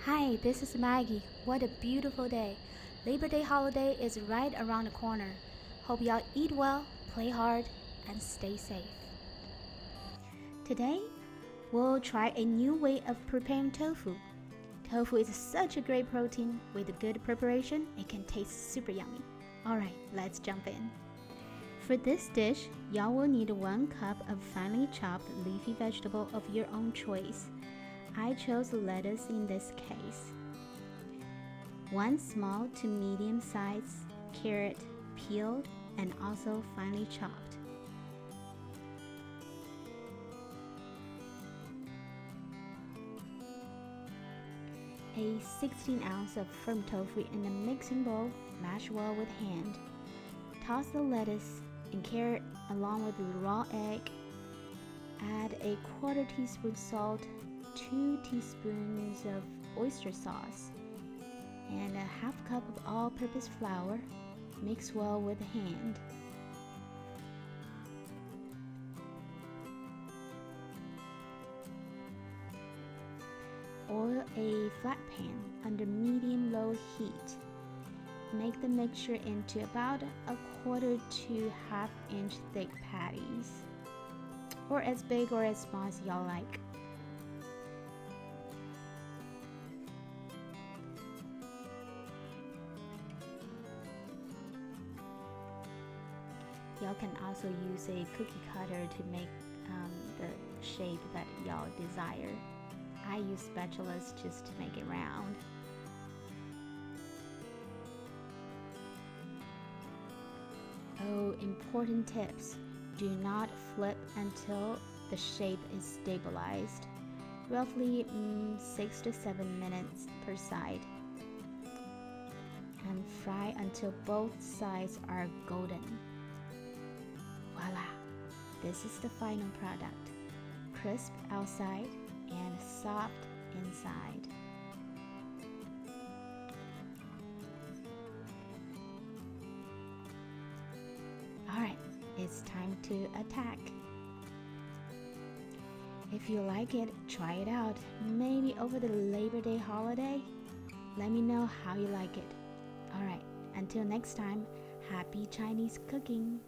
Hi, this is Maggie. What a beautiful day. Labor Day holiday is right around the corner. Hope y'all eat well, play hard, and stay safe. Today, we'll try a new way of preparing tofu. Tofu is such a great protein. With a good preparation, it can taste super yummy. Alright, let's jump in. For this dish, y'all will need 1 cup of finely chopped leafy vegetable of your own choice. I chose lettuce in this case. 1 small to medium size carrot, peeled and also finely chopped. A 16 ounce of firm tofu in a mixing bowl, mash well with hand. Toss the lettuce and carrot along with the raw egg. Add a 1/4 teaspoon salt, 2 teaspoons of oyster sauce, and a 1/2 cup of all-purpose flour. Mix well with hand. Oil a flat pan under medium-low heat. Make the mixture into about 1/4 to 1/2 inch thick patties, or as big or as small as y'all like. Y'all can also use a cookie cutter to make the shape that y'all desire. I use spatulas just to make it round. Oh, important tips. Do not flip until the shape is stabilized. Roughly 6 to 7 minutes per side. And fry until both sides are golden. Voila! This is the final product. Crisp outside and soft inside. Alright, it's time to attack. If you like it, try it out. Maybe over the Labor Day holiday. Let me know how you like it. Alright, until next time, happy Chinese cooking!